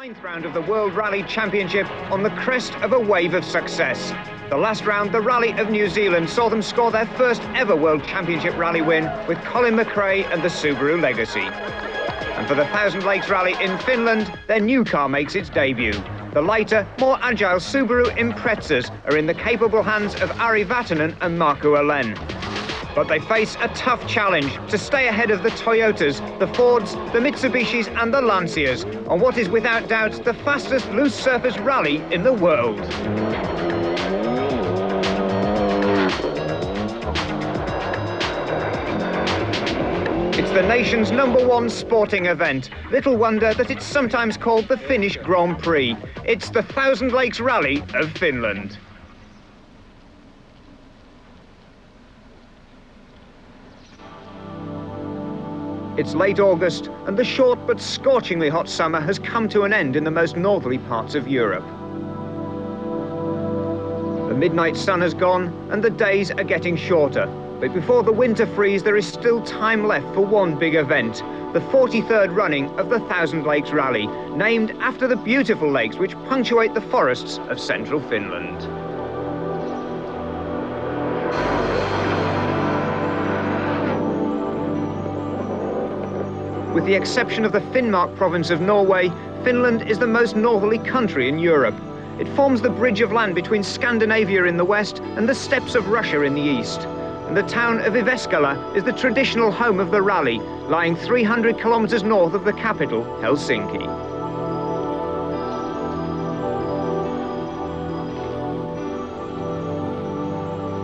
Ninth round of the World Rally Championship on the crest of a wave of success. The last round, the Rally of New Zealand, saw them score their first ever World Championship rally win with Colin McRae and the Subaru Legacy. And for the Thousand Lakes Rally in Finland, their new car makes its debut. The lighter, more agile Subaru Imprezas are in the capable hands of Ari Vatanen and Markku Alén. But they face a tough challenge to stay ahead of the Toyotas, the Fords, the Mitsubishis and the Lancias on what is without doubt the fastest loose surface rally in the world. It's the nation's #1 sporting event. Little wonder that it's sometimes called the Finnish Grand Prix. It's the Thousand Lakes Rally of Finland. It's late August, and the short but scorchingly hot summer has come to an end in the most northerly parts of Europe. The midnight sun has gone, and the days are getting shorter. But before the winter freeze, there is still time left for one big event, the 43rd running of the Thousand Lakes Rally, named after the beautiful lakes which punctuate the forests of central Finland. With the exception of the Finnmark province of Norway, Finland is the most northerly country in Europe. It forms the bridge of land between Scandinavia in the west and the steppes of Russia in the east. And the town of Jyväskylä is the traditional home of the rally, lying 300 kilometers north of the capital, Helsinki.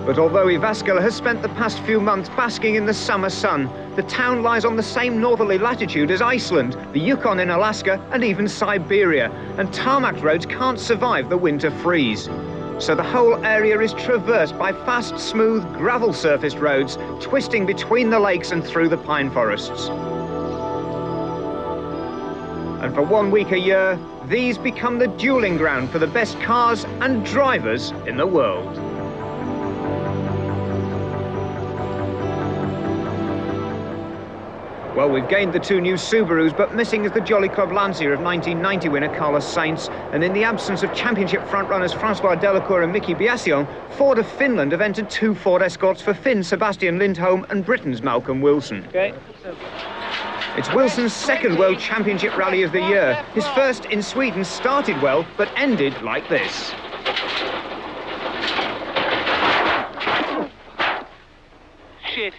But although Jyväskylä has spent the past few months basking in the summer sun, the town lies on the same northerly latitude as Iceland, the Yukon in Alaska, and even Siberia, and tarmac roads can't survive the winter freeze. So the whole area is traversed by fast, smooth, gravel-surfaced roads, twisting between the lakes and through the pine forests. And for 1 week a year, these become the dueling ground for the best cars and drivers in the world. Well, we've gained the two new Subarus, but missing is the Jolly Club Lancia of 1990 winner Carlos Sainz. And in the absence of championship frontrunners Francois Delacour and Miki Biasion, Ford of Finland have entered two Ford Escorts for Finn Sebastian Lindholm and Britain's Malcolm Wilson. Okay. It's Wilson's second World Championship rally of the year. His first in Sweden started well, but ended like this. Shit.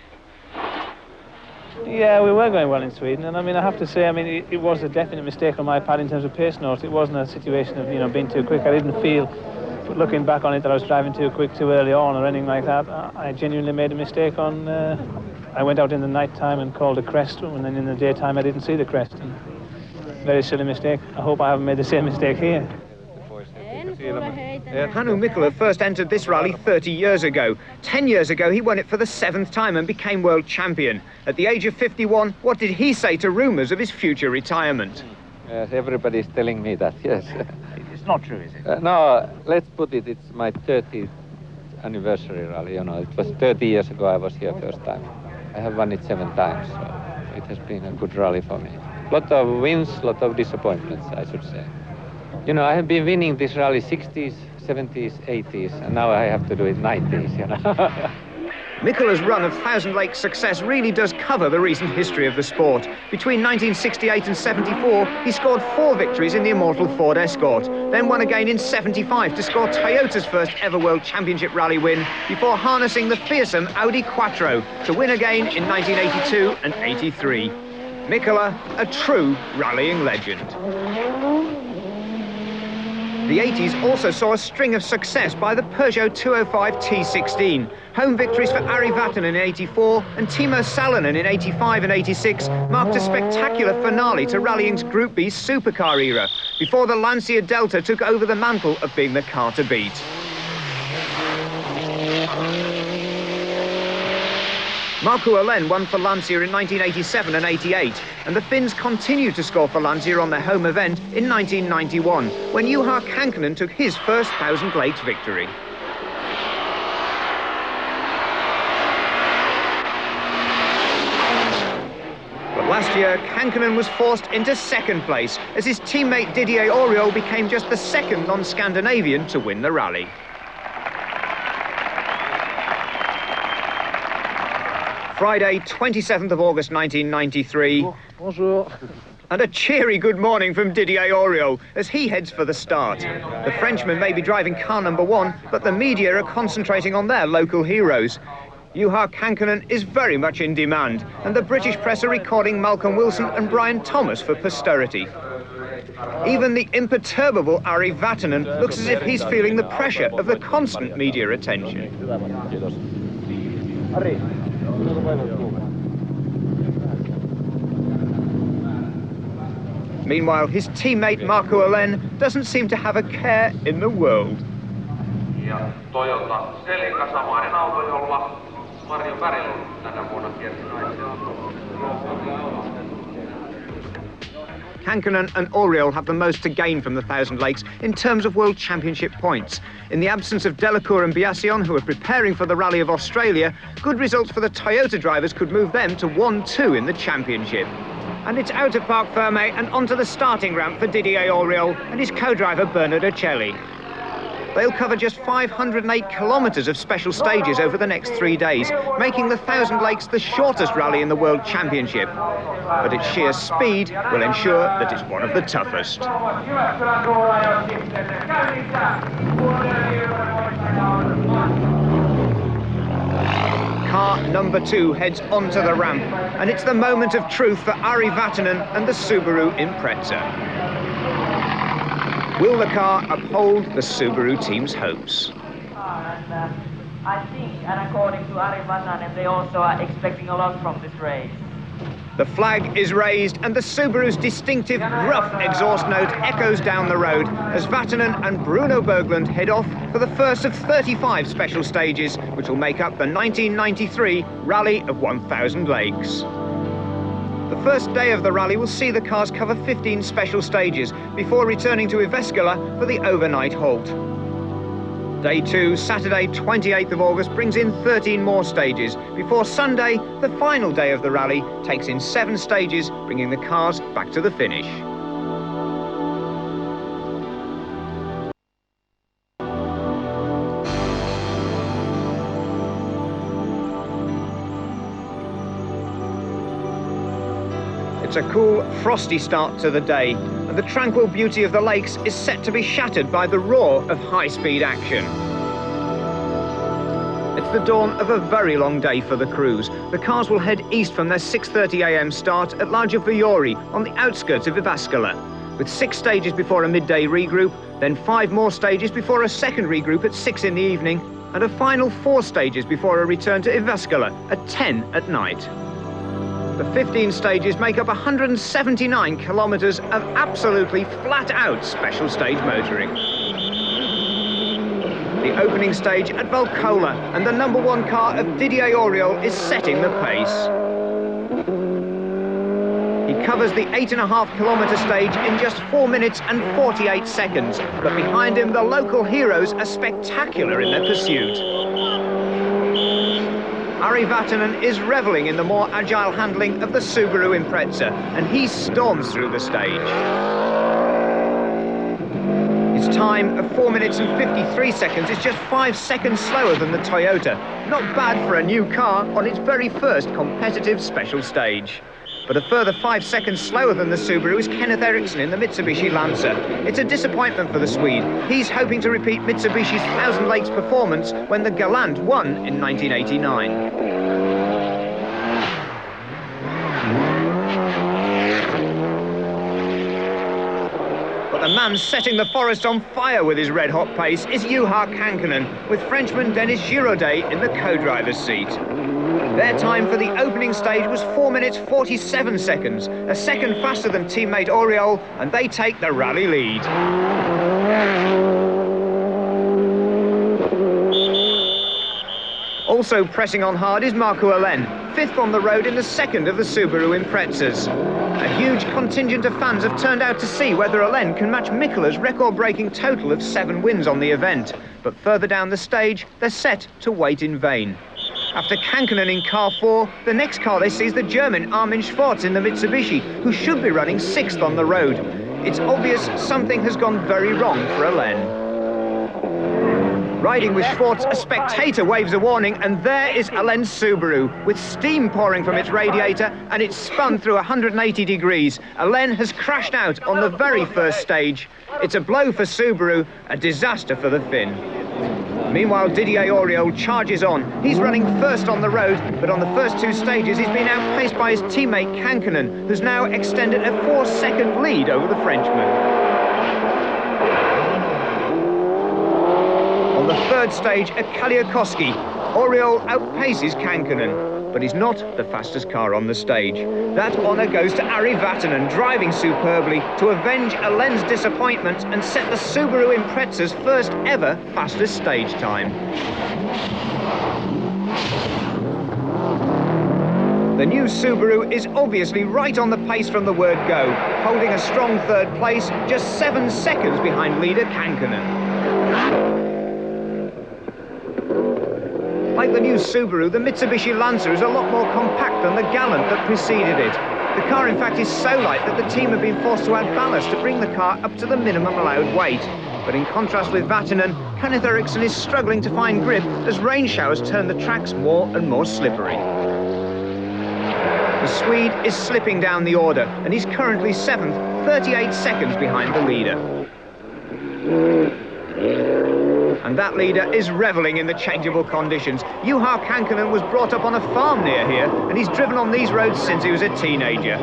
Yeah, we were going well in Sweden, and I mean, I have to say, I mean, it was a definite mistake on my part in terms of pace notes. It wasn't a situation of, you know, being too quick. I didn't feel, looking back on it, that I was driving too quick too early on or anything like that. I genuinely made a mistake on, I went out in the night time and called a crest, and then in the daytime I didn't see the crest. Very silly mistake. I hope I haven't made the same mistake here. Hannu Mikkola first entered this rally 30 years ago. 10 years ago, he won it for the 7th time and became world champion. At the age of 51, what did he say to rumours of his future retirement? Yes, everybody's telling me that, yes. It's not true, is it? No, let's put it, it's my 30th anniversary rally, you know. It was 30 years ago I was here first time. I have won it 7 times, so it has been a good rally for me. Lot of wins, lot of disappointments, I should say. You know, I have been winning this rally 60s, 70s, 80s, and now I have to do it 90s, you know. Mikkola's run of Thousand Lakes success really does cover the recent history of the sport. Between 1968 and 74, he scored 4 victories in the immortal Ford Escort, then won again in 75 to score Toyota's first ever World Championship rally win, before harnessing the fearsome Audi Quattro to win again in 1982 and 83. Mikkola, a true rallying legend. The 80s also saw a string of success by the Peugeot 205 T16. Home victories for Ari Vatanen in 84 and Timo Salonen in 85 and 86 marked a spectacular finale to rallying's Group B supercar era, before the Lancia Delta took over the mantle of being the car to beat. Markku Alén won for Lancia in 1987 and 88, and the Finns continued to score for Lancia on their home event in 1991, when Juha Kankkunen took his first Thousand Lakes victory. Last year, Kankkunen was forced into second place as his teammate Didier Auriol became just the second non-Scandinavian to win the rally. Friday, 27th of August 1993. Bonjour. And a cheery good morning from Didier Auriol as he heads for the start. The Frenchman may be driving car number 1, but the media are concentrating on their local heroes. Juha Kankkunen is very much in demand, and the British press are recording Malcolm Wilson and Brian Thomas for posterity. Even the imperturbable Ari Vatanen looks as if he's feeling the pressure of the constant media attention. Meanwhile, his teammate Marco Alén doesn't seem to have a care in the world. Kankkunen and Auriol have the most to gain from the Thousand Lakes in terms of World Championship points. In the absence of Delacour and Biasion, who are preparing for the Rally of Australia, good results for the Toyota drivers could move them to 1-2 in the championship. And it's out of Parc Fermé and onto the starting ramp for Didier Auriol and his co-driver Bernard Uccelli. They'll cover just 508 kilometres of special stages over the next 3 days, making the Thousand Lakes the shortest rally in the World Championship. But its sheer speed will ensure that it's one of the toughest. Car number 2 heads onto the ramp, and it's the moment of truth for Ari Vatanen and the Subaru Impreza. Will the car uphold the Subaru team's hopes? I think, and according to Ari Vatanen, they also are expecting a lot from this race. The flag is raised and the Subaru's distinctive rough exhaust note echoes down the road as Vatanen and Bruno Berglund head off for the first of 35 special stages, which will make up the 1993 Rally of 1000 Lakes. The first day of the rally will see the cars cover 15 special stages before returning to Jyväskylä for the overnight halt. Day 2, Saturday 28th of August, brings in 13 more stages before Sunday, the final day of the rally, takes in 7 stages, bringing the cars back to the finish. It's a cool, frosty start to the day, and the tranquil beauty of the lakes is set to be shattered by the roar of high-speed action. It's the dawn of a very long day for the crews. The cars will head east from their 6:30 a.m. start at Laajavuori on the outskirts of Jyväskylä, with 6 stages before a midday regroup, then 5 more stages before a second regroup at 6 in the evening, and a final 4 stages before a return to Jyväskylä at 10 at night. The 15 stages make up 179 kilometres of absolutely flat-out special stage motoring. The opening stage at Valcola, and the number 1 car of Didier Auriol is setting the pace. He covers the 8.5 kilometre stage in just 4 minutes and 48 seconds, but behind him the local heroes are spectacular in their pursuit. Ari Vatanen is revelling in the more agile handling of the Subaru Impreza, and he storms through the stage. His time of 4 minutes and 53 seconds is just 5 seconds slower than the Toyota. Not bad for a new car on its very first competitive special stage. But a further 5 seconds slower than the Subaru is Kenneth Eriksson in the Mitsubishi Lancer. It's a disappointment for the Swede. He's hoping to repeat Mitsubishi's Thousand Lakes performance when the Galant won in 1989. But the man setting the forest on fire with his red-hot pace is Juha Kankkunen, with Frenchman Denis Giraudet in the co-driver's seat. Their time for the opening stage was 4 minutes 47 seconds, a second faster than teammate Auriol, and they take the rally lead. Also pressing on hard is Marco Alén, 5th on the road in the second of the Subaru Imprezas. A huge contingent of fans have turned out to see whether Alén can match Mikkola's record-breaking total of 7 wins on the event. But further down the stage, they're set to wait in vain. After Kankkunen in car 4, the next car they see is the German Armin Schwarz in the Mitsubishi, who should be running 6th on the road. It's obvious something has gone very wrong for Alain. Riding with Schwarz, a spectator waves a warning, and there is Alain's Subaru, with steam pouring from its radiator, and it's spun through 180 degrees. Alain has crashed out on the very first stage. It's a blow for Subaru, a disaster for the Finn. Meanwhile, Didier Auriol charges on. He's running first on the road, but on the first 2 stages, he's been outpaced by his teammate Kankkunen, who's now extended a 4-second lead over the Frenchman. On the 3rd stage at Kaliakowski, Auriol outpaces Kankkunen, but he's not the fastest car on the stage. That honour goes to Ari Vatanen, driving superbly to avenge Alain's disappointment and set the Subaru Impreza's first ever fastest stage time. The new Subaru is obviously right on the pace from the word go, holding a strong 3rd place, just 7 seconds behind leader Kankkunen. Like the new Subaru, the Mitsubishi Lancer is a lot more compact than the Galant that preceded it. The car, in fact, is so light that the team have been forced to add ballast to bring the car up to the minimum allowed weight. But in contrast with Vatanen, Kenneth Eriksson is struggling to find grip as rain showers turn the tracks more and more slippery. The Swede is slipping down the order, and he's currently 7th, 38 seconds behind the leader. And that leader is revelling in the changeable conditions. Juha Kankkunen was brought up on a farm near here, and he's driven on these roads since he was a teenager.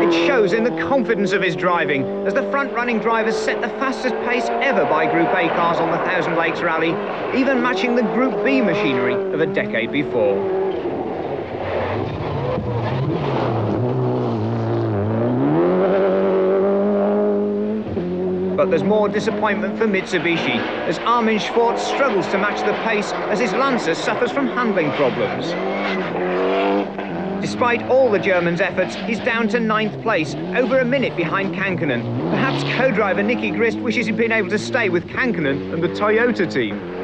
It shows in the confidence of his driving, as the front-running drivers set the fastest pace ever by Group A cars on the Thousand Lakes Rally, even matching the Group B machinery of a decade before. But there's more disappointment for Mitsubishi, as Armin Schwarz struggles to match the pace as his Lancer suffers from handling problems. Despite all the German's efforts, he's down to 9th place, over a minute behind Kankkunen. Perhaps co-driver Nicky Grist wishes he'd been able to stay with Kankkunen and the Toyota team.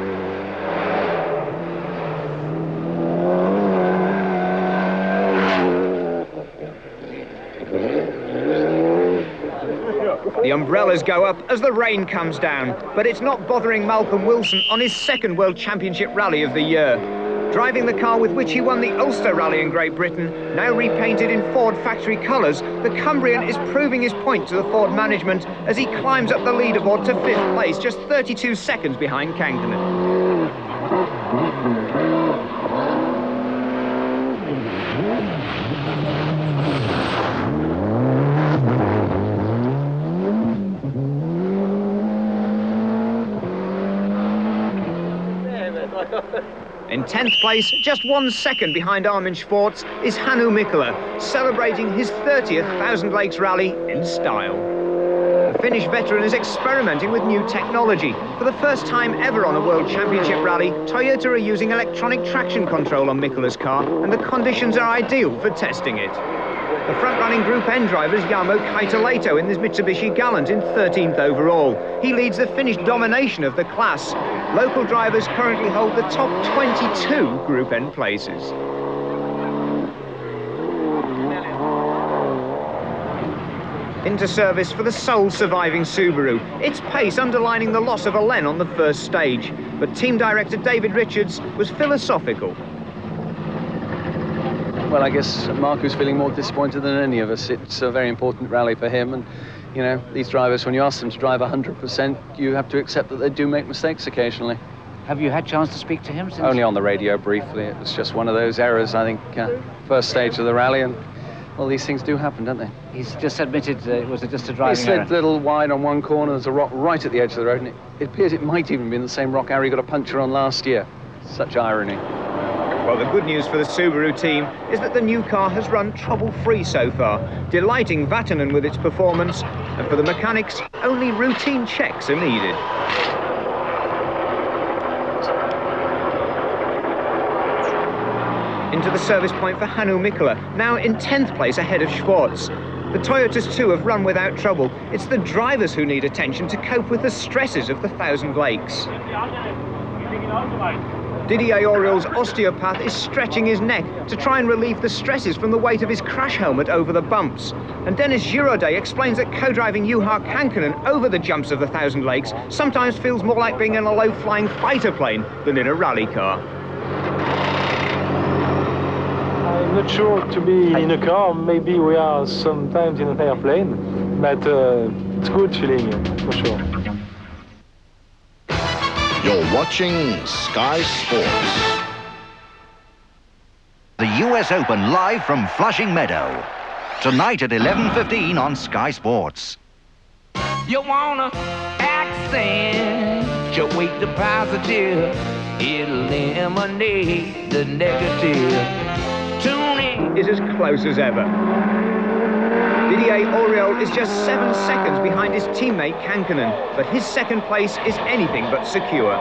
The umbrellas go up as the rain comes down, but it's not bothering Malcolm Wilson on his 2nd World Championship rally of the year. Driving the car with which he won the Ulster Rally in Great Britain, now repainted in Ford factory colours, the Cumbrian is proving his point to the Ford management as he climbs up the leaderboard to 5th place, just 32 seconds behind Kankkunen. In 10th place, just 1 second behind Armin Schwarz, is Hannu Mikkola, celebrating his 30th Thousand Lakes Rally in style. The Finnish veteran is experimenting with new technology. For the first time ever on a World Championship rally, Toyota are using electronic traction control on Mikkola's car, and the conditions are ideal for testing it. The front-running Group N driver is Jarmo Kaitaleito in this Mitsubishi Galant in 13th overall. He leads the Finnish domination of the class. Local drivers currently hold the top 22 Group N places. Into service for the sole surviving Subaru. Its pace underlining the loss of Alain on the first stage. But team director David Richards was philosophical. Well, I guess Marco's feeling more disappointed than any of us. It's a very important rally for him, and you know, these drivers, when you ask them to drive 100%, you have to accept that they do make mistakes occasionally. Have you had a chance to speak to him since? Only on the radio briefly. It was just one of those errors, I think, first stage of the rally, and well, these things do happen, don't they? He's just admitted it was just a driving error. He slid a little wide on one corner. There's a rock right at the edge of the road, and it appears it might even be the same rock Harry got a puncture on last year. Such irony. Well, the good news for the Subaru team is that the new car has run trouble-free so far, delighting Vatanen with its performance, and for the mechanics, only routine checks are needed. Into the service point for Hannu Mikkola, now in 10th place ahead of Schwarz. The Toyotas too have run without trouble. It's the drivers who need attention to cope with the stresses of the Thousand Lakes. Didier Auriol's osteopath is stretching his neck to try and relieve the stresses from the weight of his crash helmet over the bumps. And Dennis Giraudet explains that co-driving Juha Kankkunen over the jumps of the Thousand Lakes sometimes feels more like being in a low-flying fighter plane than in a rally car. I'm not sure to be in a car. Maybe we are sometimes in an airplane, but it's good feeling, for sure. You're watching Sky Sports. The US Open live from Flushing Meadow. Tonight at 11:15 on Sky Sports. You wanna accent your weight to positive, eliminate the negative. Tune in. Is as close as ever. Didier Auriol is just 7 seconds behind his teammate Kankkunen, but his second place is anything but secure.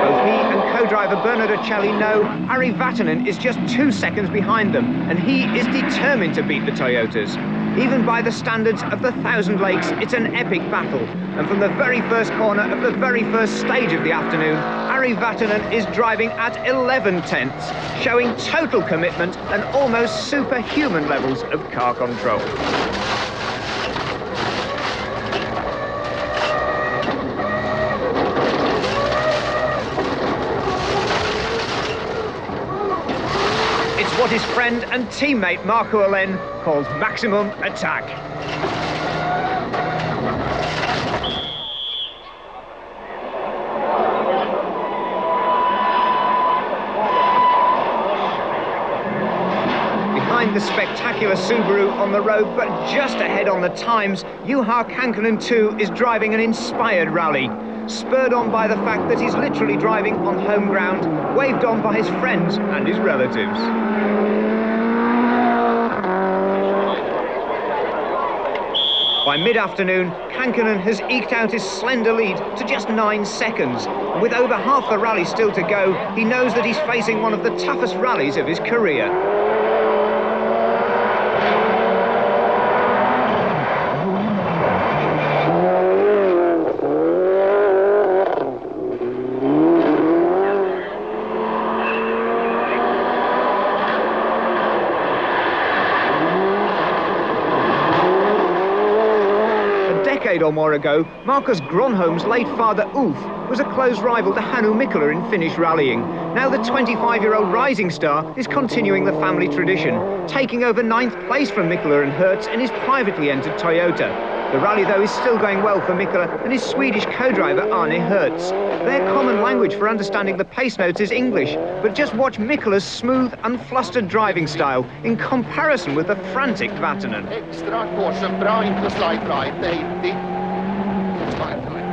Both he and co-driver Bernard Uccelli know Ari Vatanen is just 2 seconds behind them, and he is determined to beat the Toyotas. Even by the standards of the Thousand Lakes, it's an epic battle. And from the very first corner of the very first stage of the afternoon, Ari Vatanen is driving at 11 tenths, showing total commitment and almost superhuman levels of car control. It's what his friend and teammate Marco Allen calls maximum attack. Behind the spectacular Subaru on the road, but just ahead on the times, Juha Kankkunen too is driving an inspired rally. Spurred on by the fact that he's literally driving on home ground, waved on by his friends and his relatives. By mid-afternoon, Kankkunen has eked out his slender lead to just 9 seconds. And with over half the rally still to go, he knows that he's facing one of the toughest rallies of his career. Or more ago, Marcus Gronholm's late father Ulf was a close rival to Hannu Mikkola in Finnish rallying. Now the 25-year-old rising star is continuing the family tradition, taking over 9th place from Mikkola and Hertz in his privately entered Toyota. The rally, though, is still going well for Mikkola and his Swedish co-driver Arne Hertz. Their common language for understanding the pace notes is English, but just watch Mikkola's smooth, unflustered driving style in comparison with the frantic Vatanen. Extra caution, bra, inte slide right, 80. Slide right.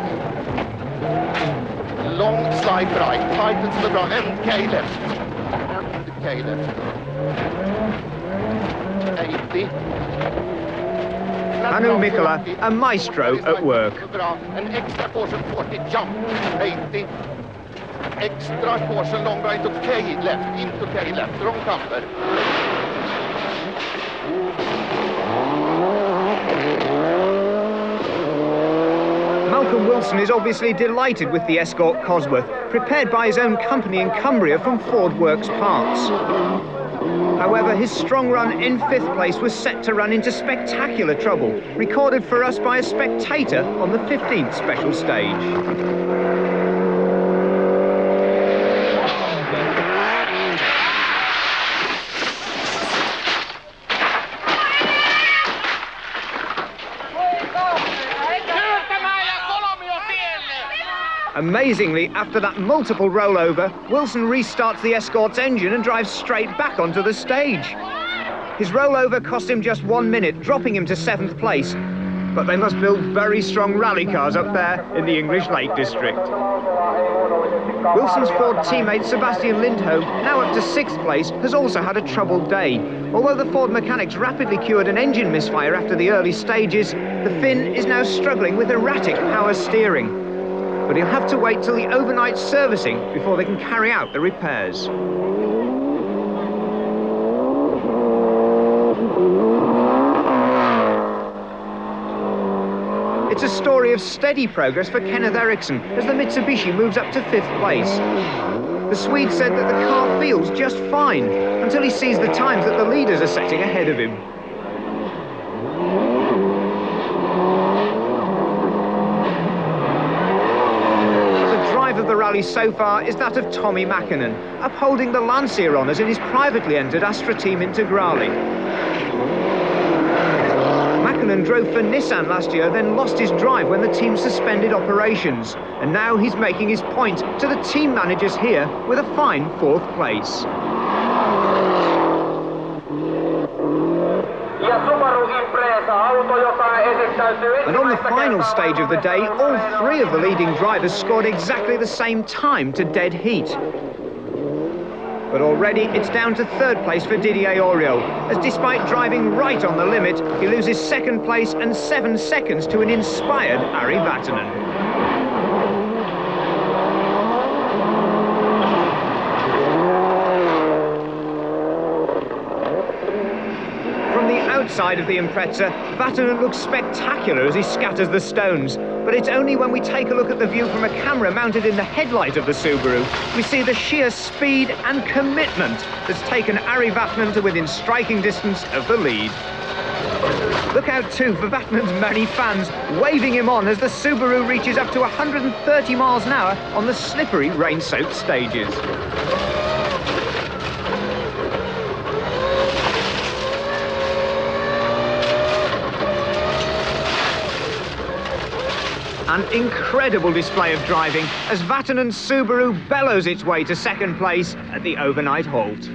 Long slide right, tighten to the bra, and K left. And K left. 80. Hannu Mikkola, a maestro at work. An extra caution, 40, jump, 80. Extra caution, long right to K left, into K left, wrong camber. Malcolm Wilson is obviously delighted with the Escort Cosworth, prepared by his own company in Cumbria from Ford Works Parts. However, his strong run in 5th place was set to run into spectacular trouble, recorded for us by a spectator on the 15th special stage. Amazingly, after that multiple rollover, Wilson restarts the Escort's engine and drives straight back onto the stage. His rollover cost him just 1 minute, dropping him to 7th place. But they must build very strong rally cars up there in the English Lake District. Wilson's Ford teammate Sebastian Lindholm, now up to 6th place, has also had a troubled day. Although the Ford mechanics rapidly cured an engine misfire after the early stages, the Finn is now struggling with erratic power steering. But he'll have to wait till the overnight servicing before they can carry out the repairs. It's a story of steady progress for Kenneth Eriksson as the Mitsubishi moves up to 5th place. The Swede said that the car feels just fine until he sees the times that the leaders are setting ahead of him. The drive of the rally so far is that of Tommy Mäkinen, upholding the Lancia honours in his privately entered Astra Team Integrale. Mäkinen drove for Nissan last year, then lost his drive when the team suspended operations. And now he's making his point to the team managers here with a fine 4th place. And on the final stage of the day, all 3 of the leading drivers scored exactly the same time to dead heat. But already it's down to 3rd place for Didier Auriol, as despite driving right on the limit, he loses 2nd place and 7 seconds to an inspired Ari Vatanen. From the outside of the Impreza, Vatanen looks spectacular as he scatters the stones. But it's only when we take a look at the view from a camera mounted in the headlight of the Subaru, we see the sheer speed and commitment that's taken Ari Vatanen to within striking distance of the lead. Look out too for Vatanen's many fans, waving him on as the Subaru reaches up to 130 miles an hour on the slippery, rain-soaked stages. An incredible display of driving as Vatanen's Subaru bellows its way to 2nd place at the overnight halt.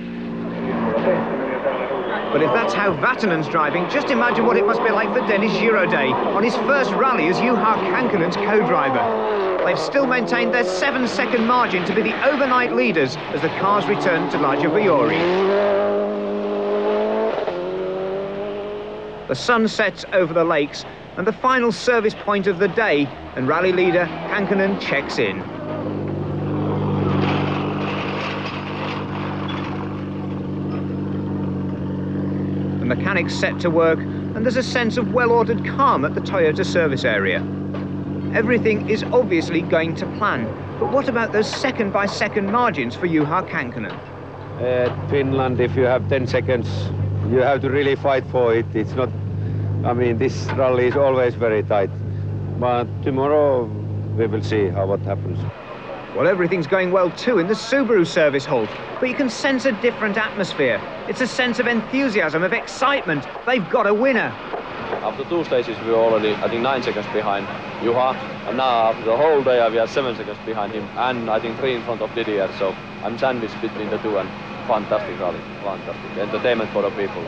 But if that's how Vatanen's driving, just imagine what it must be like for Dennis Giraudet on his first rally as Juha Kankkunen's co-driver. They've still maintained their 7-second margin to be the overnight leaders as the cars return to Laajavuori. The sun sets over the lakes and the final service point of the day, and rally leader Kankkunen checks in. The mechanics set to work, and there's a sense of well-ordered calm at the Toyota service area. Everything is obviously going to plan, but what about those second-by-second margins for Juha Kankkunen? Finland, if you have 10 seconds, you have to really fight for it. It's not, I mean, this rally is always very tight. But tomorrow we will see what happens. Well, everything's going well too in the Subaru service halt, but you can sense a different atmosphere. It's a sense of enthusiasm, of excitement. They've got a winner. After 2 stages, we were already, I think, 9 seconds behind Juha, and now after the whole day, we are 7 seconds behind him, and I think 3 in front of Didier. So I'm sandwiched between the 2, and fantastic rally, fantastic entertainment for the people.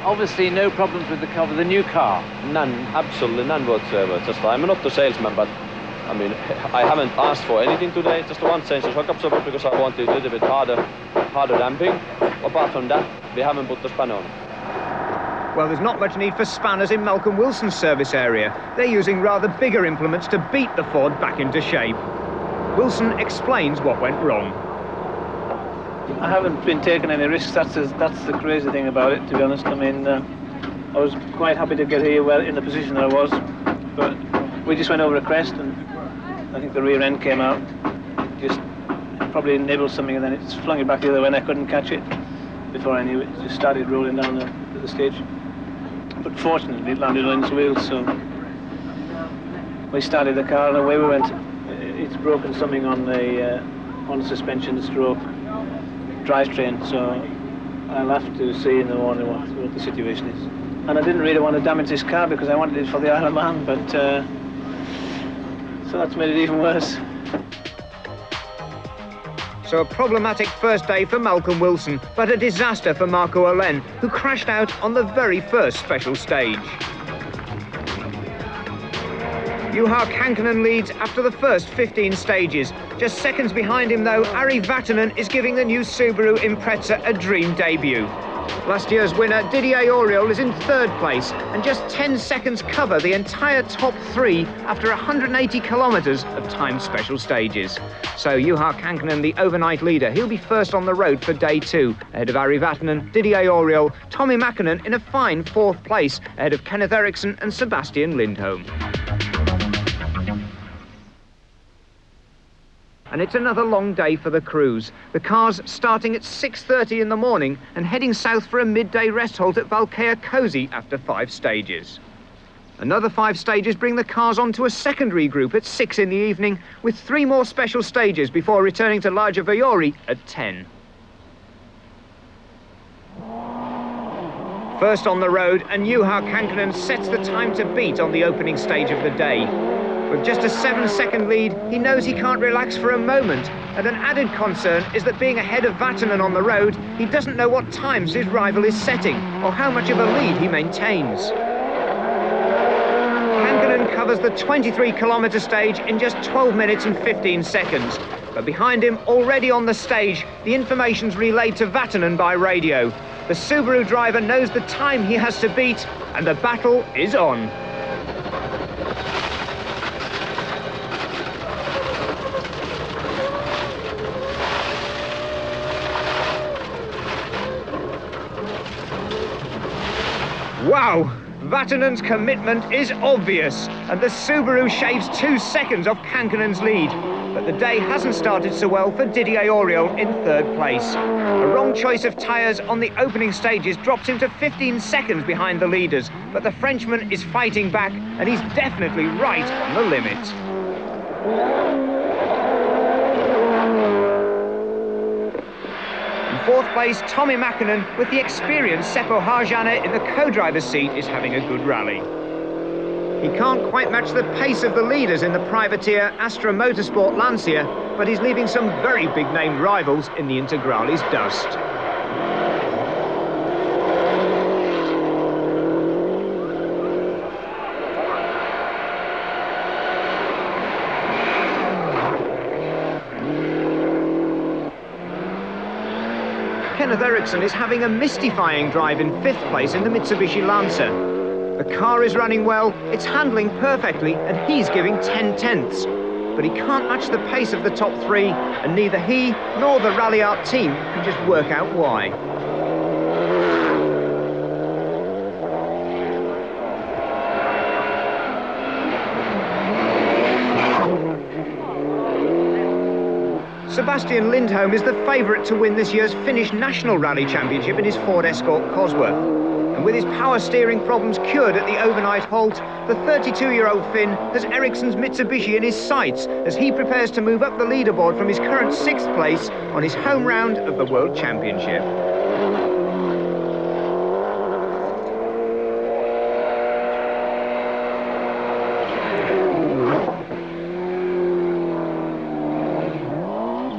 Obviously, no problems with the new car. None, absolutely none whatsoever. Just I'm not a salesman, but I mean, I haven't asked for anything today. Just one change of shock absorber because I wanted a little bit harder damping. Apart from that, we haven't put the span on. Well, there's not much need for spanners in Malcolm Wilson's service area. They're using rather bigger implements to beat the Ford back into shape. Wilson explains what went wrong. I haven't been taking any risks. That's the crazy thing about it, to be honest. I mean, I was quite happy to get here well in the position that I was, but we just went over a crest and I think the rear end came out, just probably nibbled something, and then it just flung it back the other way and I couldn't catch it. Before I knew it, just started rolling down the stage. But fortunately it landed on its wheels, so we started the car and away we went. It's broken something on the suspension stroke drivetrain, so I'll have to see in the morning what the situation is. And I didn't really want to damage this car because I wanted it for the Isle of Man, but so that's made it even worse. So a problematic first day for Malcolm Wilson, but a disaster for Marco Olen, who crashed out on the very first special stage. Juha Kankkunen leads after the first 15 stages. Just seconds behind him, though, Ari Vatanen is giving the new Subaru Impreza a dream debut. Last year's winner, Didier Auriol, is in 3rd place, and just 10 seconds cover the entire top 3 after 180 kilometres of timed special stages. So Juha Kankkunen, the overnight leader, he'll be first on the road for day 2, ahead of Ari Vatanen, Didier Auriol, Tommy Mäkinen in a fine 4th place, ahead of Kenneth Eriksson and Sebastian Lindholm. And it's another long day for the crews. The cars starting at 6:30 in the morning and heading south for a midday rest halt at Valkeia Cozy after 5 stages. Another 5 stages bring the cars onto a secondary group at 6 in the evening, with 3 more special stages before returning to Large Vajori at 10. First on the road, and Juha Kankkunen sets the time to beat on the opening stage of the day. With just a 7-second lead, he knows he can't relax for a moment, and an added concern is that being ahead of Vatanen on the road, he doesn't know what times his rival is setting, or how much of a lead he maintains. Kankkunen covers the 23-kilometre stage in just 12 minutes and 15 seconds, but behind him, already on the stage, the information's relayed to Vatanen by radio. The Subaru driver knows the time he has to beat, and the battle is on. Wow! Vatanen's commitment is obvious, and the Subaru shaves 2 seconds off Kankkunen's lead. But the day hasn't started so well for Didier Auriol in 3rd place. A wrong choice of tyres on the opening stages drops him to 15 seconds behind the leaders, but the Frenchman is fighting back, and he's definitely right on the limit. In 4th place, Tommi Mäkinen, with the experienced Seppo Harjanne in the co-driver's seat, is having a good rally. He can't quite match the pace of the leaders in the privateer Astra Motorsport Lancia, but he's leaving some very big-name rivals in the Integrale's dust. Kenneth Eriksson is having a mystifying drive in 5th place in the Mitsubishi Lancer. The car is running well, it's handling perfectly, and he's giving 10 tenths. But he can't match the pace of the top 3, and neither he nor the Rally Art team can just work out why. Sebastian Lindholm is the favourite to win this year's Finnish National Rally Championship in his Ford Escort Cosworth. And with his power steering problems cured at the overnight halt, the 32-year-old Finn has Eriksson's Mitsubishi in his sights as he prepares to move up the leaderboard from his current 6th place on his home round of the World Championship.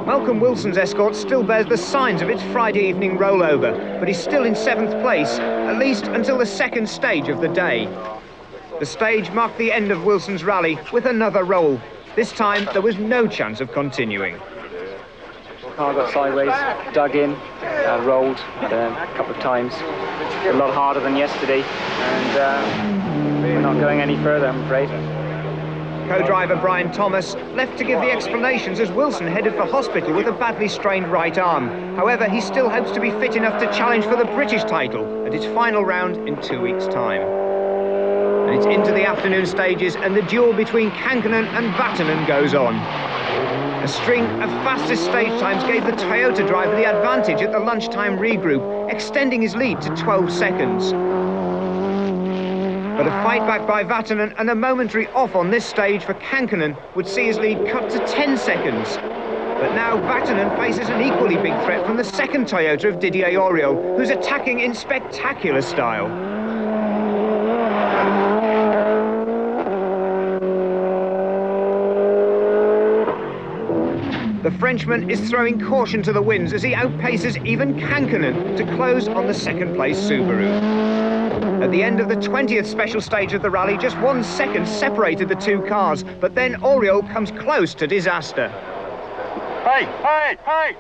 Malcolm Wilson's Escort still bears the signs of its Friday evening rollover, but he's still in 7th place, at least until the 2nd stage of the day. The stage marked the end of Wilson's rally with another roll. This time, there was no chance of continuing. Car got sideways, dug in, rolled a couple of times. A lot harder than yesterday, and we're not going any further, I'm afraid. Co-driver Brian Thomas left to give the explanations as Wilson headed for hospital with a badly strained right arm. However, he still hopes to be fit enough to challenge for the British title at its final round in 2 weeks' time. And it's into the afternoon stages, and the duel between Kankkunen and Vatanen goes on. A string of fastest stage times gave the Toyota driver the advantage at the lunchtime regroup, extending his lead to 12 seconds. But a fight back by Vatanen and a momentary off on this stage for Kankkunen would see his lead cut to 10 seconds. But now Vatanen faces an equally big threat from the 2nd Toyota of Didier Auriol, who's attacking in spectacular style. The Frenchman is throwing caution to the winds as he outpaces even Kankkunen to close on the 2nd place Subaru. At the end of the 20th special stage of the rally, just 1 second separated the 2 cars, but then Auriol comes close to disaster. Hey, hey, hey!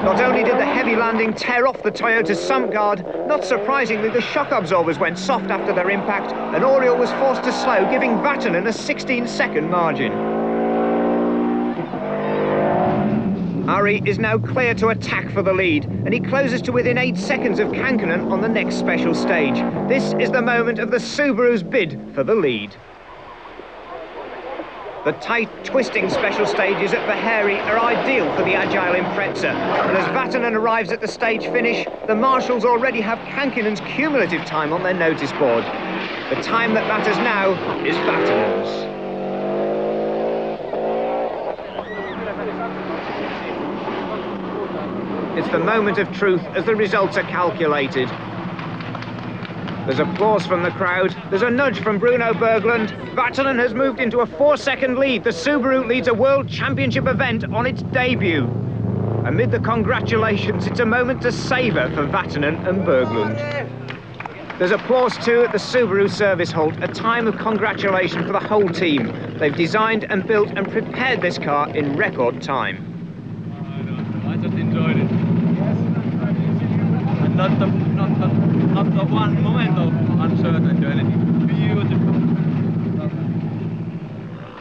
Not only did the heavy landing tear off the Toyota's sump guard, not surprisingly the shock absorbers went soft after their impact, and Auriol was forced to slow, giving Vatanen a 16-second margin. Ari is now clear to attack for the lead, and he closes to within 8 seconds of Kankkunen on the next special stage. This is the moment of the Subaru's bid for the lead. The tight, twisting special stages at Vihari are ideal for the agile Impreza. And as Vatanen arrives at the stage finish, the marshals already have Kankkinen's cumulative time on their notice board. The time that matters now is Vatanen's. It's the moment of truth as the results are calculated. There's applause from the crowd. There's a nudge from Bruno Berglund. Vatanen has moved into a 4-second lead. The Subaru leads a World Championship event on its debut. Amid the congratulations, it's a moment to savour for Vatanen and Berglund. There's applause too at the Subaru service halt, a time of congratulation for the whole team. They've designed and built and prepared this car in record time. I just enjoyed it. And not the one moment of uncertainty or anything. Beautiful.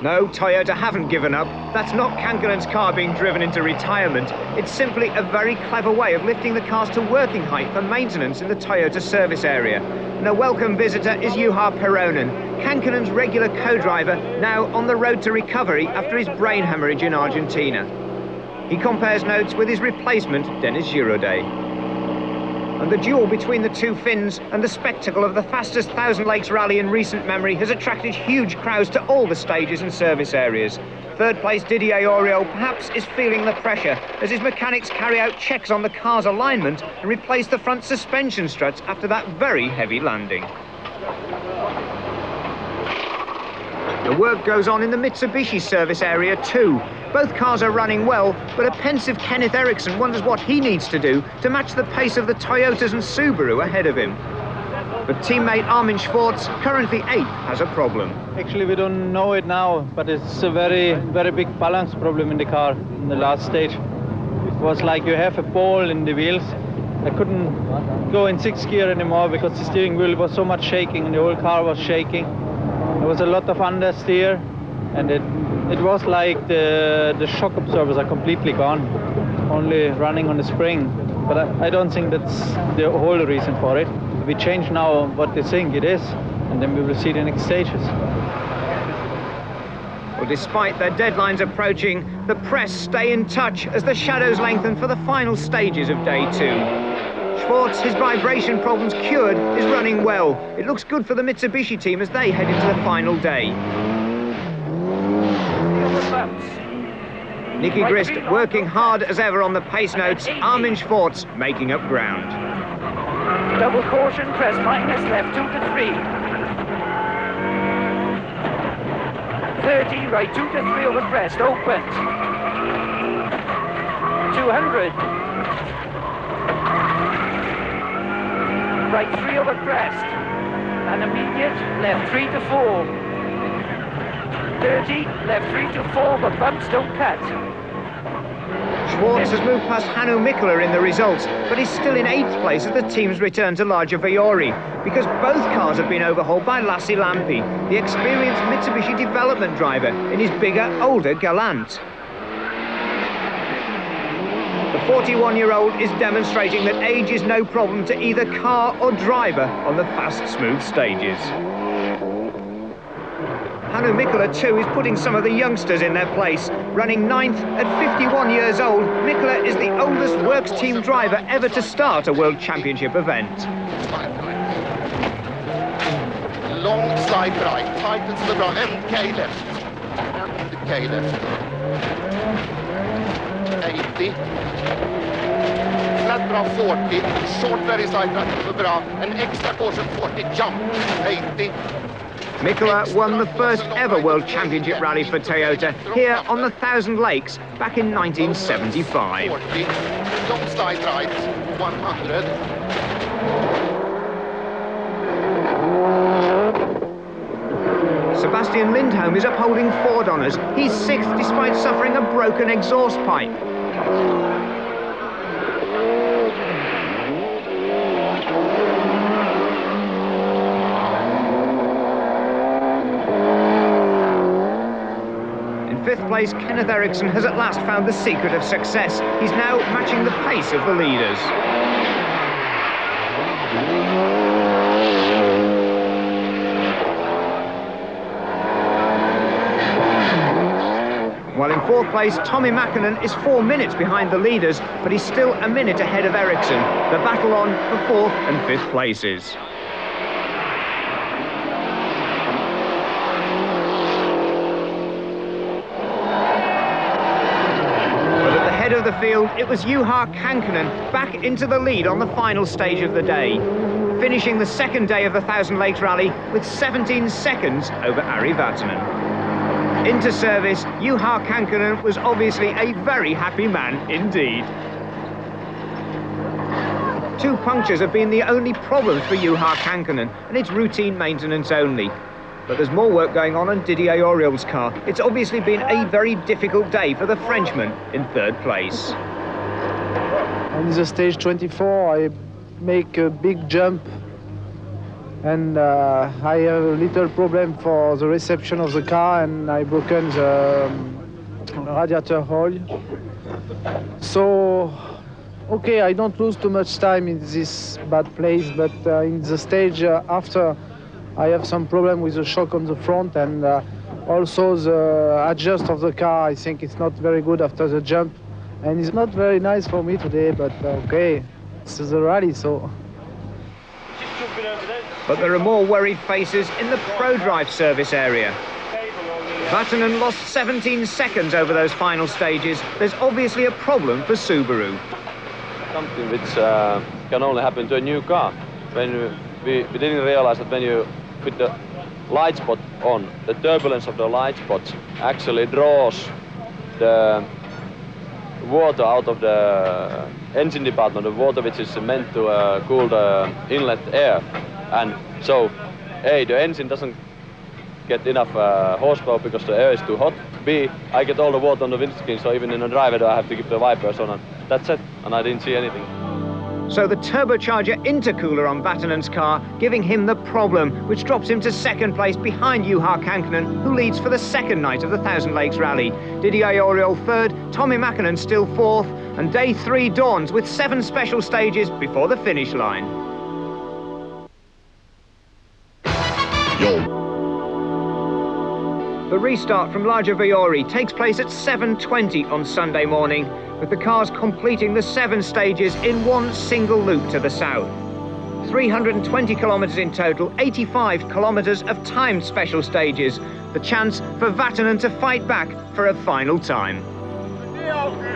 No, Toyota haven't given up. That's not Kankkinen's car being driven into retirement. It's simply a very clever way of lifting the cars to working height for maintenance in the Toyota service area. And a welcome visitor is Juha Peronen, Kankkinen's regular co-driver, now on the road to recovery after his brain hemorrhage in Argentina. He compares notes with his replacement, Dennis Giraudet. And the duel between the two Finns and the spectacle of the fastest Thousand Lakes rally in recent memory has attracted huge crowds to all the stages and service areas. Third place Didier Auriol perhaps is feeling the pressure as his mechanics carry out checks on the car's alignment and replace the front suspension struts after that very heavy landing. The work goes on in the Mitsubishi service area too. Both cars are running well, but a pensive Kenneth Eriksson wonders what he needs to do to match the pace of the Toyotas and Subaru ahead of him. But teammate Armin Schwartz, currently 8th, has a problem. Actually, we don't know it now, but it's a very, very big balance problem in the car in the last stage. It was like you have a ball in the wheels. I couldn't go in 6th gear anymore because the steering wheel was so much shaking and the whole car was shaking. There was a lot of understeer, and it was like the shock absorbers are completely gone, only running on the spring. But I don't think that's the whole reason for it. We change now what they think it is, and then we will see the next stages. Well, despite their deadlines approaching, the press stay in touch as the shadows lengthen for the final stages of day 2. Schwartz, his vibration problems cured, is running well. It looks good for the Mitsubishi team as they head into the final day. Nicky Grist working hard as ever on the pace notes. Armin Schwartz making up ground. Double caution, press minus left 2 to 3. 30, right 2 to 3 over crest, opened. 200. Right 3 over crest. And immediate, left 3 to 4. 30, left 3 to 4, but bumps don't cut. Schwartz has moved past Hannu Mikkola in the results, but he's still in 8th place as the teams return to Larger Viori, because both cars have been overhauled by Lassi Lampi, the experienced Mitsubishi development driver, in his bigger, older Galant. The 41-year-old is demonstrating that age is no problem to either car or driver on the fast, smooth stages. Hannu Mikkola too is putting some of the youngsters in their place. Running 9th at 51 years old, Mikkola is the oldest works team driver ever to start a World Championship event. Long slide right, tightens the bra, and K left. And the K left. 80. Flat bra 40, short very side right to the bra, an extra caution 40, jump, 80. Mikkola won the first ever World Championship rally for Toyota here on the Thousand Lakes back in 1975. 40, long slide right, 100. Sebastian Lindholm is upholding Ford honours. He's 6th despite suffering a broken exhaust pipe. In 5th place, Kenneth Eriksson has at last found the secret of success. He's now matching the pace of the leaders. While in fourth place, Tommy Mäkinen is 4 minutes behind the leaders, but he's still a minute ahead of Eriksson. The battle on for fourth and fifth places. Head of the field, it was Juha Kankkunen back into the lead on the final stage of the day, finishing the second day of the Thousand Lakes Rally with 17 seconds over Ari Vatanen. Into service, Juha Kankkunen was obviously a very happy man indeed. 2 punctures have been the only problems for Juha Kankkunen, and it's routine maintenance only. But there's more work going on Didier Auriol's car. It's obviously been a very difficult day for the Frenchman in third place. On the stage 24, I make a big jump, and I have a little problem for the reception of the car, and I broken the radiator hole. So, okay, I don't lose too much time in this bad place, but in the stage after, I have some problem with the shock on the front, and also the adjust of the car. I think it's not very good after the jump, and it's not very nice for me today, but okay, it's the rally, so. But there are more worried faces in the ProDrive service area. Vatanen lost 17 seconds over those final stages. There's obviously a problem for Subaru. Something which can only happen to a new car. When we didn't realize that when you put the light spot on, the turbulence of the light spot actually draws the water out of the engine department, the water which is meant to cool the inlet air. And so, A, the engine doesn't get enough horsepower because the air is too hot. B, I get all the water on the windscreen, so even in a driver I have to keep the wipers on, and that's it, and I didn't see anything. So the turbocharger intercooler on Vatanen's car giving him the problem, which drops him to second place behind Juha Kankkunen, who leads for the second night of the Thousand Lakes Rally. Didier Auriol third, Tommy Mäkinen still fourth, and day 3 dawns with 7 special stages before the finish line. The restart from Larger Viori takes place at 7:20 on Sunday morning, with the cars completing the 7 stages in one single loop to the south. 320 kilometres in total, 85 kilometres of timed special stages. The chance for Vatanen to fight back for a final time.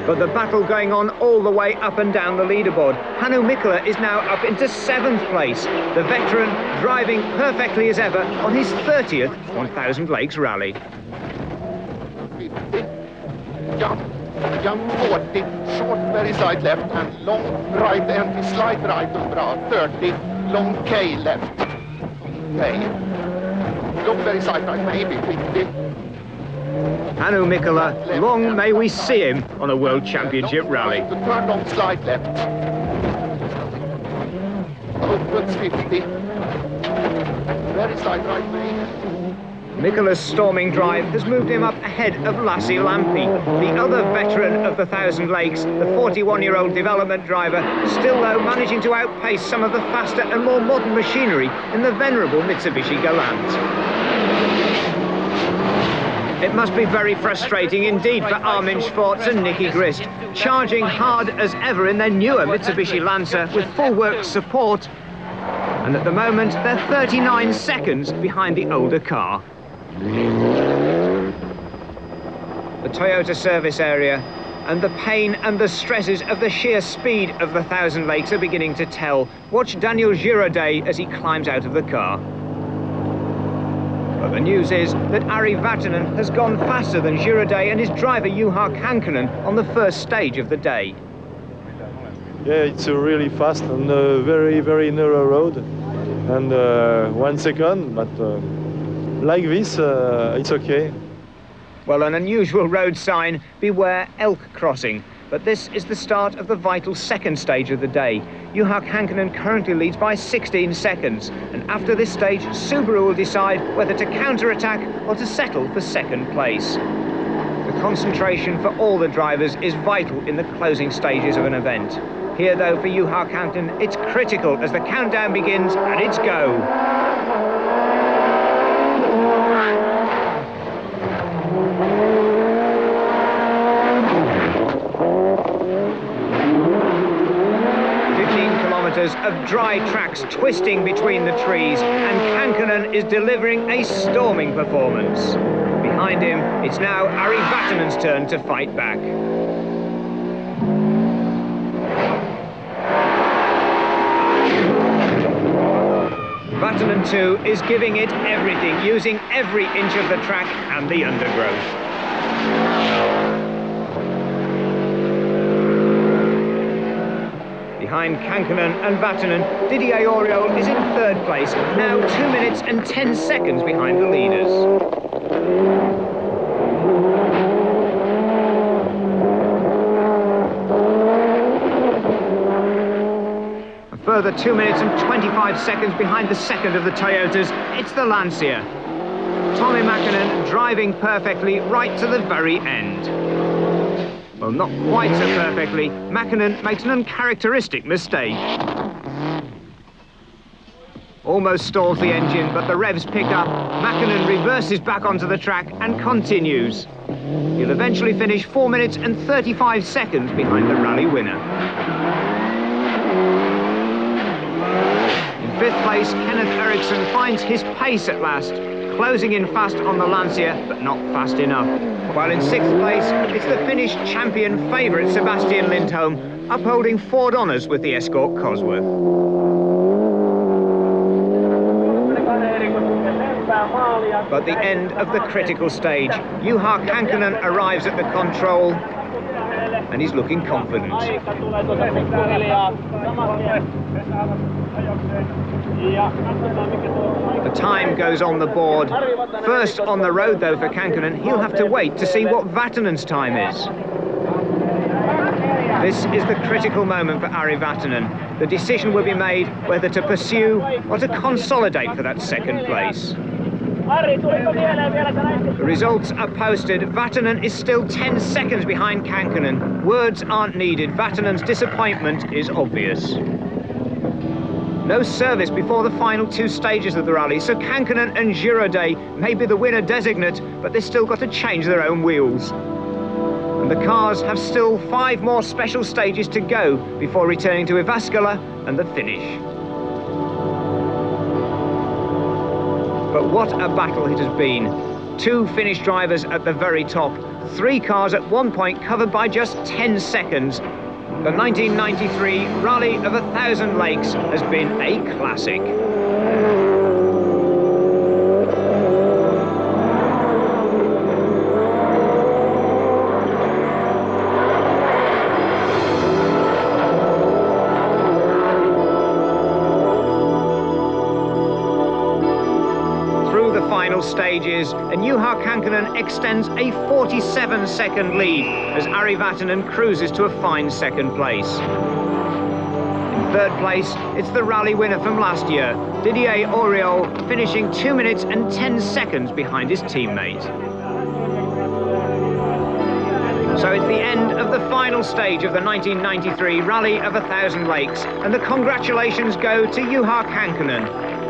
But the battle going on all the way up and down the leaderboard. Hannu Mikkola is now up into 7th place. The veteran driving perfectly as ever on his 30th 1000 Lakes Rally. Jump 40, short very side left, and long right entry, slight right to bra, 30, long K left. K. Long very side right, maybe 50. Hannu Mikkola, long may we see him on a World Championship rally. To turn long slide left. Opens 50. Very side right, maybe. Mikkola's storming drive has moved him up ahead of Lassi Lampi, the other veteran of the Thousand Lakes, the 41-year-old development driver, still though managing to outpace some of the faster and more modern machinery in the venerable Mitsubishi Galant. It must be very frustrating indeed for Armin Schwartz and Nicky Grist, charging hard as ever in their newer Mitsubishi Lancer with full works support, and at the moment they're 39 seconds behind the older car. The Toyota service area, and the pain and the stresses of the sheer speed of the Thousand Lakes are beginning to tell. Watch Daniel Giraudet as he climbs out of the car. But the news is that Ari Vatanen has gone faster than Giraudet and his driver Juha Kankkunen on the first stage of the day. Yeah, it's really fast on a very, very narrow road, and 1 second, but like this, it's okay. Well, an unusual road sign, beware elk crossing. But this is the start of the vital second stage of the day. Juha Kankkunen currently leads by 16 seconds. And after this stage, Subaru will decide whether to counter-attack or to settle for second place. The concentration for all the drivers is vital in the closing stages of an event. Here, though, for Juha Kankkunen, it's critical as the countdown begins and it's go. of dry tracks twisting between the trees, and Kankkunen is delivering a storming performance. Behind him, it's now Ari Vatanen's turn to fight back. Vatanen too is giving it everything, using every inch of the track and the undergrowth. Behind Kankkunen and Vatanen, Didier Auriol is in third place, now 2 minutes and 10 seconds behind the leaders. A further 2 minutes and 25 seconds behind the second of the Toyotas, it's the Lancia. Tommi Mäkinen driving perfectly right to the very end. Well, not quite so perfectly. Mäkinen makes an uncharacteristic mistake. Almost stalls the engine, but the revs pick up. Mäkinen reverses back onto the track and continues. He'll eventually finish 4 minutes and 35 seconds behind the rally winner. In fifth place, Kenneth Eriksson finds his pace at last, closing in fast on the Lancia, but not fast enough. While in sixth place, it's the Finnish champion favourite Sebastian Lindholm, upholding Ford honours with the Escort Cosworth. But the end of the critical stage. Juha Kankkunen arrives at the control, and he's looking confident. The time goes on the board. First on the road, though, for Kankkunen, he'll have to wait to see what Vatanen's time is. This is the critical moment for Ari Vatanen. The decision will be made whether to pursue or to consolidate for that second place. The results are posted. Vatanen is still 10 seconds behind Kankkunen. Words aren't needed. Vatanen's disappointment is obvious. No service before the final two stages of the rally, so Kankkunen and Giraudet may be the winner designate, but they've still got to change their own wheels. And the cars have still 5 more special stages to go before returning to Jyväskylä and the finish. But what a battle it has been. 2 Finnish drivers at the very top, 3 cars at one point covered by just 10 seconds. The 1993 Rally of 1,000 Lakes has been a classic. Final stages, and Juha Kankkunen extends a 47-second lead as Ari Vatanen cruises to a fine second place. In third place, it's the rally winner from last year, Didier Auriol, finishing 2 minutes and 10 seconds behind his teammate. So it's the end of the final stage of the 1993 Rally of 1,000 Lakes, and the congratulations go to Juha Kankkunen,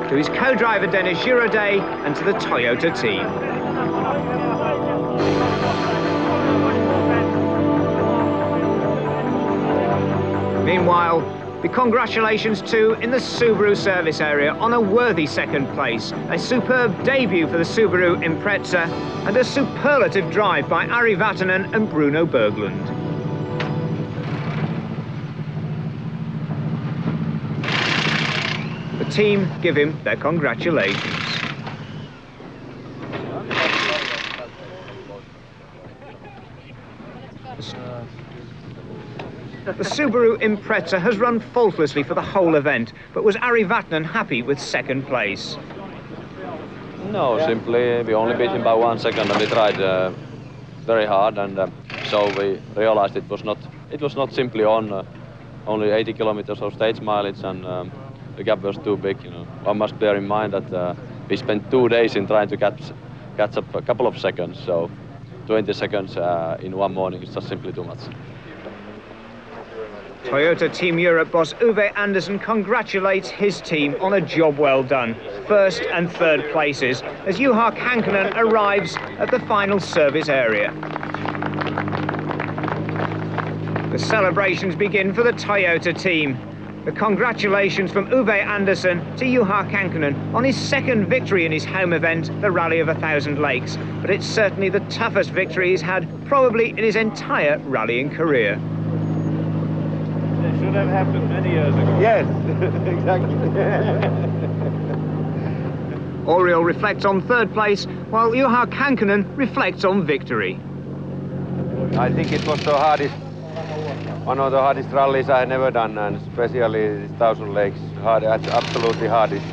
to his co-driver Dennis Giraudet, and to the Toyota team. Meanwhile, the congratulations too in the Subaru service area on a worthy second place, a superb debut for the Subaru Impreza, and a superlative drive by Ari Vatanen and Bruno Berglund. The team give him their congratulations. The Subaru Impreza has run faultlessly for the whole event, but was Ari Vatanen happy with second place? No, simply we only beat him by 1 second, and we tried very hard, and so we realized it was not simply on only 80 kilometers of stage mileage, and the gap was too big. You know, one must bear in mind that we spent 2 days in trying to catch up a couple of seconds, so 20 seconds in one morning is just simply too much. Toyota Team Europe boss Uwe Andersson congratulates his team on a job well done. First and third places as Juha Kankkunen arrives at the final service area. The celebrations begin for the Toyota team. The congratulations from Uwe Andersson to Juha Kankkunen on his second victory in his home event, the Rally of 1,000 Lakes. But it's certainly the toughest victory he's had probably in his entire rallying career. It should have happened many years ago. Yes, exactly. Oriol reflects on third place, while Juha Kankkunen reflects on victory. I think it was the hardest, one of the hardest rallies I have ever done, and especially 1,000 Lakes, absolutely hardest.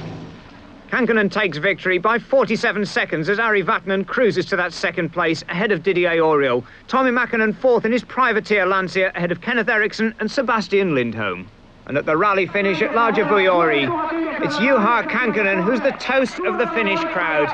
Kankkunen takes victory by 47 seconds as Ari Vatanen cruises to that second place ahead of Didier Oriol. Tommy Mäkinen fourth in his privateer Lancia ahead of Kenneth Eriksson and Sebastian Lindholm. And at the rally finish at Laajavujori, it's Juha Kankkunen who's the toast of the Finnish crowd.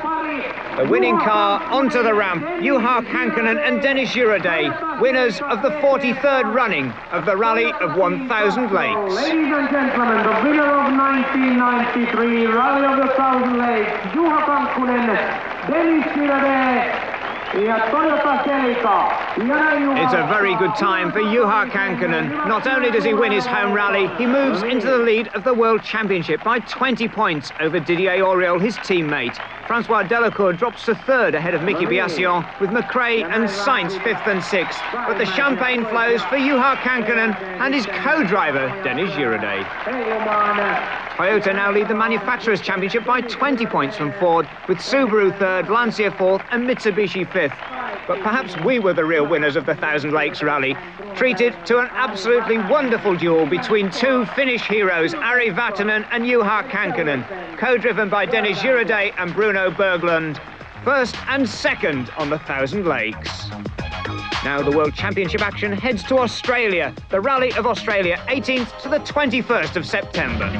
The winning car onto the ramp, Juha Kankkunen and Dennis Juradei, winners of the 43rd running of the Rally of 1,000 Lakes. Ladies and gentlemen, the winner of 1993 Rally of the 1,000 Lakes, Juha Kankkunen, Dennis Juradei. It's a very good time for Juha Kankkunen. Not only does he win his home rally, he moves into the lead of the World Championship by 20 points over Didier Oriol, his teammate. Francois Delacour drops to third ahead of Mickey Biasion, with McRae and Sainz fifth and sixth. But the champagne flows for Juha Kankkunen and his co-driver, Dennis Juradei. Toyota now lead the Manufacturers' Championship by 20 points from Ford, with Subaru third, Lancia fourth and Mitsubishi fifth. But perhaps we were the real winners of the 1,000 Lakes Rally, treated to an absolutely wonderful duel between two Finnish heroes, Ari Vatanen and Juha Kankkunen, co-driven by Dennis Juradei and Bruno Berglund, first and second on the 1,000 Lakes. Now the World Championship action heads to Australia, the Rally of Australia, 18th to the 21st of September.